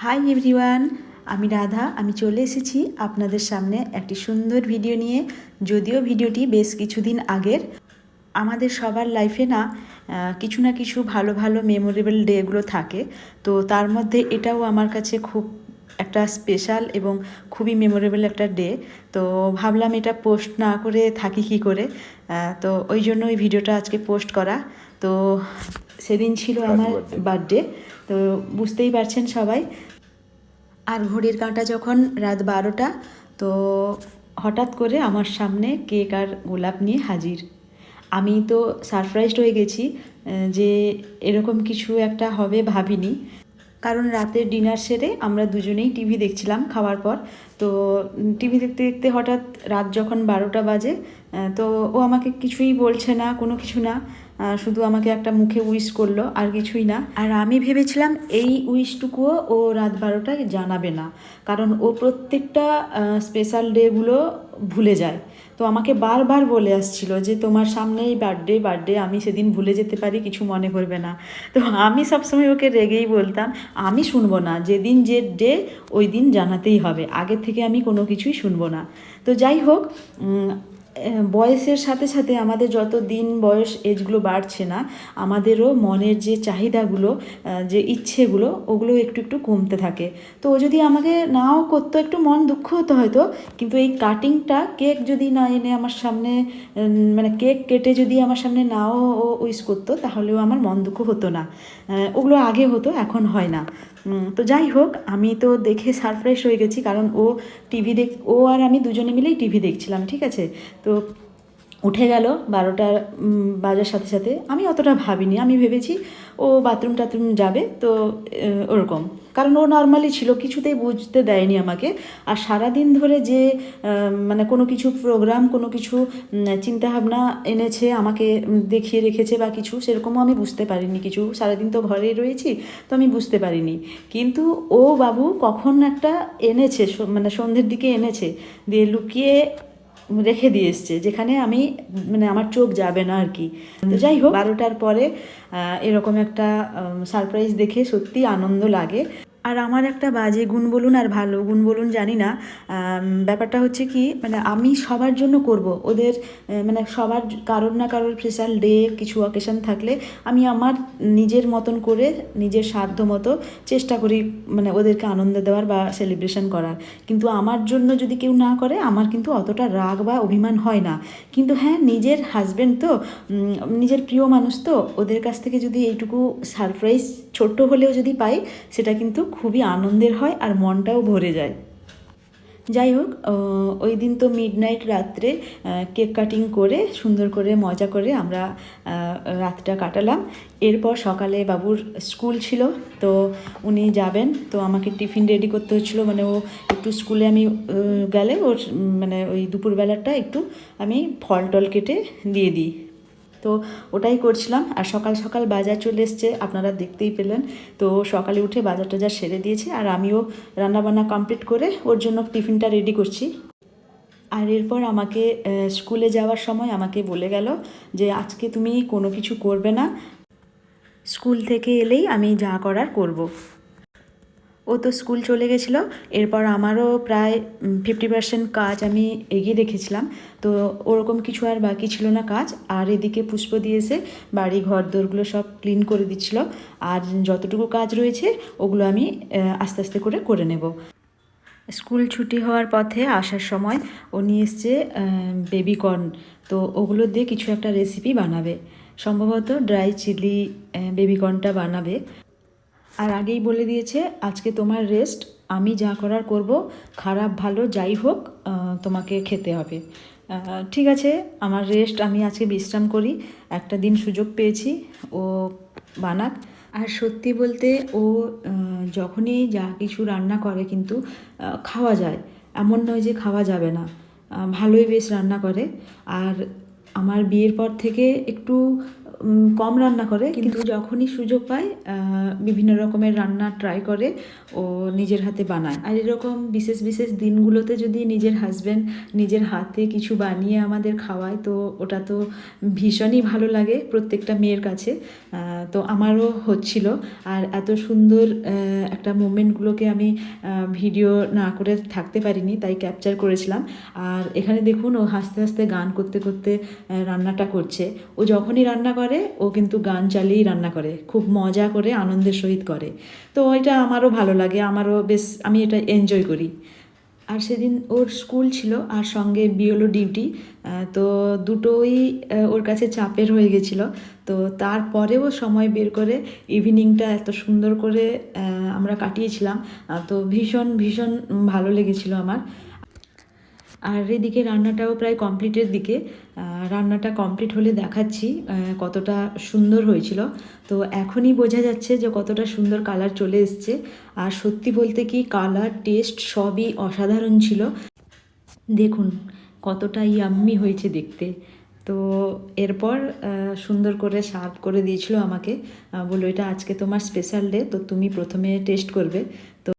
Hi everyone, আমি রাধা। আমি চলে এসেছি আপনাদের সামনে একটি সুন্দর ভিডিও নিয়ে। যদিও ভিডিওটি বেশ কিছুদিন আগের। আমাদের সবার লাইফে কিছু না কিছু ভালো ভালো মেমোরেবল ডেগুলো থাকে, তো তার মধ্যে এটাও আমার কাছে খুব একটা স্পেশাল এবং খুবই মেমোরেবল একটা ডে। তো ভাবলাম এটা পোস্ট না করে থাকি কী করে, তো ওই জন্য ওই ভিডিওটা আজকে পোস্ট করা। তো সেদিন ছিল আমার বার্থডে, তো বুঝতেই পারছেন সবাই। আর ঘড়ির কাঁটা যখন রাত 12টা, তো হঠাৎ করে আমার সামনে কেক আর গোলাপ নিয়ে হাজির। আমি তো সারপ্রাইজড হয়ে গেছি যে এরকম কিছু একটা হবে ভাবিনি। কারণ রাতের ডিনার সেরে আমরা দুজনেই টিভি দেখছিলাম খাওয়ার পর। তো টিভি দেখতে দেখতে হঠাৎ রাত যখন 12টা বাজে, তো ও আমাকে কিছুই বলছে না, কোনো কিছু না, শুধু আমাকে একটা মুখে উইশ করলো, আর কিছুই না। আর আমি ভেবেছিলাম এই উইশটুকুও ও রাত 12টায় জানাবে না, কারণ ও প্রত্যেকটা স্পেশাল ডেগুলো ভুলে যায়। তো আমাকে বারবার বলে আসছিল যে তোমার সামনেই বার্থডে, আমি সেদিন ভুলে যেতে পারি, কিছু মনে করবে না। তো আমি সবসময় ওকে রেগেই বলতাম আমি শুনবো না, যেদিন যে ডে ওই দিন জানাতেই হবে, আগের থেকে আমি কোনো কিছুই শুনবো না। তো যাই হোক, বয়সের সাথে সাথে আমাদের যত দিন বয়স এজগুলো বাড়ছে না, আমাদেরও মনের যে চাহিদাগুলো, যে ইচ্ছেগুলো, ওগুলো একটু একটু কমতে থাকে। তো ও যদি আমাকে নাও করতো, একটু মন দুঃখ হতো হয়তো, কিন্তু এই কাটিংটা, কেক যদি না এনে আমার সামনে, মানে কেক কেটে যদি আমার সামনে নাও ও উইশ করতো, তাহলেও আমার মন দুঃখ হতো না। ওগুলো আগে হতো, এখন হয় না। তো যাই হোক, আমি তো দেখে সারপ্রাইজ হয়ে গেছি, কারণ ও আর আমি দুজনে মিলেই টিভি দেখছিলাম, ঠিক আছে। তো উঠে গেল 12টা বাজার সাথে সাথে। আমি অতটা ভাবিনি, আমি ভেবেছি ও বাথরুম টাথরুম যাবে, তো ওরকম। কারণ ও নর্মালি ছিল, কিছুতেই বুঝতে দেয়নি আমাকে। আর সারাদিন ধরে যে মানে কোনো কিছু প্রোগ্রাম, কোনো কিছু চিন্তাভাবনা এনেছে, আমাকে দেখিয়ে রেখেছে বা কিছু, সেরকমও আমি বুঝতে পারিনি কিছু। সারাদিন তো ঘরেই রয়েছি, তো আমি বুঝতে পারিনি। কিন্তু ও বাবু কখন একটা এনেছে, মানে সন্ধ্যের দিকে এনেছে, দিয়ে লুকিয়ে রেখে দিয়ে এসছে, যেখানে আমি, মানে আমার চোখ যাবে না আর কি। তো যাই হোক, 12টার পরে এরকম একটা সারপ্রাইজ দেখে সত্যি আনন্দ লাগে। আর আমার একটা বাজে গুণ বলুন আর ভালো গুণ বলুন জানি না, ব্যাপারটা হচ্ছে কি, মানে আমি সবার জন্য করব ওদের, মানে সবার কারোর না কারোর স্পেশাল ডে, কিছু অকেশন থাকলে আমি আমার নিজের মতন করে, নিজের সাধ্য মতো চেষ্টা করি, মানে ওদেরকে আনন্দ দেওয়ার বা সেলিব্রেশন করার। কিন্তু আমার জন্য যদি কেউ না করে, আমার কিন্তু অতটা রাগ বা অভিমান হয় না। কিন্তু হ্যাঁ, নিজের হাজব্যান্ড তো, নিজের প্রিয় মানুষ তো, ওদের কাছ থেকে যদি এইটুকু সারপ্রাইজ ছোট্ট হলেও যদি পাই, সেটা কিন্তু খুবই আনন্দের হয় আর মনটাও ভরে যায়। যাই হোক, ওই দিন তো মিডনাইট রাত্রে কেক কাটিং করে সুন্দর করে মজা করে আমরা রাতটা কাটালাম। এরপর সকালে বাবুর স্কুল ছিল, তো উনি যাবেন, তো আমাকে টিফিন রেডি করতে হচ্ছিলো। মানে ও একটু স্কুলে আমি গেলে ওর, মানে ওই দুপুরবেলাটা একটু আমি ফল টল কেটে দিয়ে দিই, তো ওটাই করছিলাম। আর সকাল সকাল বাজার চলে এসছে, আপনারা দেখতেই পেলেন। তো সকালে উঠে বাজার টাজার সেরে দিয়েছে, আর আমিও রান্নাবান্না কমপ্লিট করে ওর জন্য টিফিনটা রেডি করছি। আর এরপর আমাকে স্কুলে যাওয়ার সময় আমাকে বলে গেল যে আজকে তুমি কোনো কিছু করবে না, স্কুল থেকে এলেই আমি যা করার করব। ও তো স্কুল চলে গেছিলো। এরপর আমারও প্রায় 50% কাজ আমি এগিয়ে রেখেছিলাম, তো ওরকম কিছু আর বাকি ছিল না কাজ। আর এদিকে পুষ্প দিয়ে এসে বাড়ি ঘর দোরগুলো সব ক্লিন করে দিচ্ছিলো। আর যতটুকু কাজ রয়েছে ওগুলো আমি আস্তে আস্তে করে নেব। স্কুল ছুটি হওয়ার পথে আসার সময় ও নিয়ে এসছে বেবিকর্ন, তো ওগুলো দিয়ে কিছু একটা রেসিপি বানাবে, সম্ভবত ড্রাই চিলি বেবিকর্নটা বানাবে। আর আগেই বলে দিয়েছে আজকে তোমার রেস্ট, আমি যা করার করব, খারাপ ভালো যাই হোক তোমাকে খেতে হবে। ঠিক আছে, আমার রেস্ট, আমি আজকে বিশ্রাম করি, একটা দিন সুযোগ পেয়েছি, ও বানাক। আর সত্যি বলতে ও যখনই যা কিছু রান্না করে কিন্তু খাওয়া যায়, এমন নয় যে খাওয়া যাবে না, ভালোই বেশ রান্না করে। আর আমার বিয়ের পর থেকে একটু কম রান্না করে, কিন্তু যখনই সুযোগ পায় বিভিন্ন রকমের রান্না ট্রাই করে, ও নিজের হাতে বানায়। আর এরকম বিশেষ বিশেষ দিনগুলোতে যদি নিজের হাজব্যান্ড নিজের হাতে কিছু বানিয়ে আমাদের খাওয়ায়, তো ওটা তো ভীষণই ভালো লাগে প্রত্যেকটা মেয়ের কাছে। তো আমারও হচ্ছিল, আর এত সুন্দর একটা মোমেন্টগুলোকে আমি ভিডিও না করে থাকতে পারিনি, তাই ক্যাপচার করেছিলাম। আর এখানে দেখুন, ও হাসতে হাসতে গান করতে করতে রান্নাটা করছে। ও যখনই রান্না করে ও কিন্তু গান চালিয়েই রান্না করে, খুব মজা করে আনন্দের সহিত করে। তো এটা আমারও ভালো লাগে, আমারও বেশ, আমি এটা এনজয় করি। আর সেদিন ওর স্কুল ছিল আর সঙ্গে বিএলও ডিউটি, তো দুটোই ওর কাছে চাপের হয়ে গেছিলো। তো তারপরেও সময় বের করে ইভিনিংটা এত সুন্দর করে আমরা কাটিয়েছিলাম। তো ভীষণ ভীষণ ভালো লেগেছিলো আমার। আর এদিকে রান্নাটাও প্রায় কমপ্লিটের দিকে। রান্নাটা কমপ্লিট হলে দেখাচ্ছি কতটা সুন্দর হয়েছিল। তো এখনই বোঝা যাচ্ছে যে কতটা সুন্দর কালার চলে এসছে। আর সত্যি বলতে কি, কালার টেস্ট সবই অসাধারণ ছিল। দেখুন কতটা ইয়াম্মি হয়েছে দেখতে। তো এরপর সুন্দর করে সার্ভ করে দিয়েছিল আমাকে, বললো এটা আজকে তোমার স্পেশাল ডে, তো তুমি প্রথমে টেস্ট করবে। তো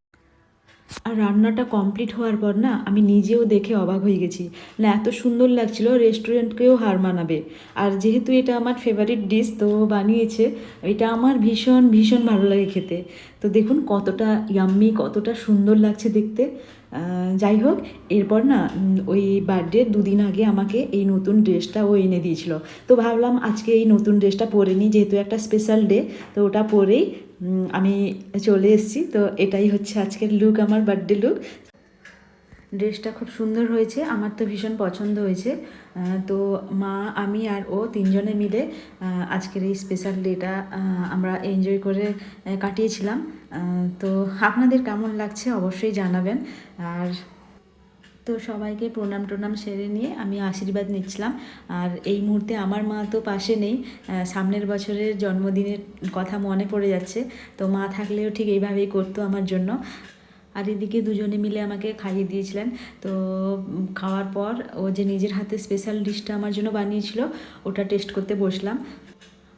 আর রান্নাটা কমপ্লিট হওয়ার পর না, আমি নিজেও দেখে অবাক হয়ে গেছি, না এত সুন্দর লাগছিল, রেস্টুরেন্টকেও হার মানাবে। আর যেহেতু এটা আমার ফেভারিট ডিশ, তো বানিয়েছে, এটা আমার ভীষণ ভীষণ ভালো লাগে খেতে। তো দেখুন কতটা ইয়াম্মি, কতটা সুন্দর লাগছে দেখতে। যাই হোক, এরপর না ওই বার্থডের দুদিন আগে আমাকে এই নতুন ড্রেসটা ও এনে দিয়েছিল। তো ভাবলাম আজকে এই নতুন ড্রেসটা পরে নিই, যেহেতু একটা স্পেশাল ডে, তো ওটা পরেই আমি চলে এসেছি। তো এটাই হচ্ছে আজকের লুক, আমার বার্থডে লুক। ড্রেসটা খুব সুন্দর হয়েছে, আমার তো ভীষণ পছন্দ হয়েছে। তো মা, আমি আর ও তিনজনে মিলে আজকের এই স্পেশাল ডেটা আমরা এনজয় করে কাটিয়েছিলাম। তো আপনাদের কেমন লাগছে অবশ্যই জানাবেন। আর তো সবাইকে প্রণাম টনাম সেরে নিয়ে আমি আশীর্বাদ নিচ্ছিলাম। আর এই মুহূর্তে আমার মা তো পাশে নেই, সামনের বছরের জন্মদিনের কথা মনে পড়ে যাচ্ছে। তো মা থাকলেও ঠিক এইভাবেই করতো আমার জন্য। আর এদিকে দুজনে মিলে আমাকে খাইয়ে দিয়েছিলেন। তো খাওয়ার পর ও যে নিজের হাতে স্পেশাল ডিশটা আমার জন্য বানিয়েছিল, ওটা টেস্ট করতে বসলাম।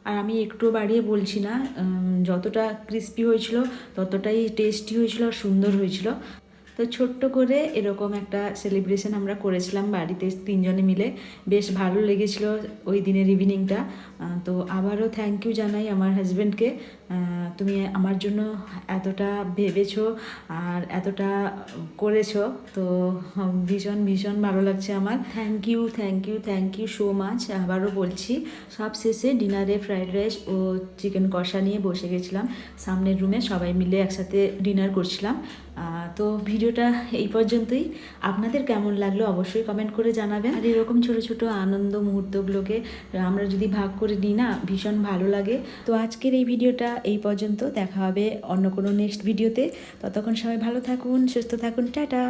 আর আমি একটু বাড়িয়ে বলছি না, যতটা ক্রিস্পি হয়েছিল ততটাই টেস্টি হয়েছিল আর সুন্দর হয়েছিল। তো ছোট্ট করে এরকম একটা সেলিব্রেশন আমরা করেছিলাম বাড়িতে তিনজনে মিলে, বেশ ভালো লেগেছিলো ওই দিনের ইভিনিংটা। তো আবারও থ্যাংক ইউ জানাই আমার হাজব্যান্ডকে, তুমি আমার জন্য এতটা ভেবেছো আর এতটা করেছো। তো ভীষণ ভীষণ ভালো লাগছে আমার। Thank you thank you thank you so much. আবারও বলছি, সব শেষে ডিনারে ফ্রাইড রাইস ও চিকেন কষা নিয়ে বসে গেছিলাম সামনের রুমে, সবাই মিলে একসাথে ডিনার করছিলাম। তো ভিডিওটা এই পর্যন্তই। আপনাদের কেমন লাগলো অবশ্যই কমেন্ট করে জানাবেন। আর এরকম ছোটো ছোটো আনন্দ মুহূর্তগুলোকে আমরা যদি ভাগ করে নিই না, ভীষণ ভালো লাগে। তো আজকের এই ভিডিওটা এই পর্যন্ত, দেখা হবে অন্য কোনো নেক্সট ভিডিওতে। ততক্ষণ সবাই ভালো থাকুন, সুস্থ থাকুন, টাটা।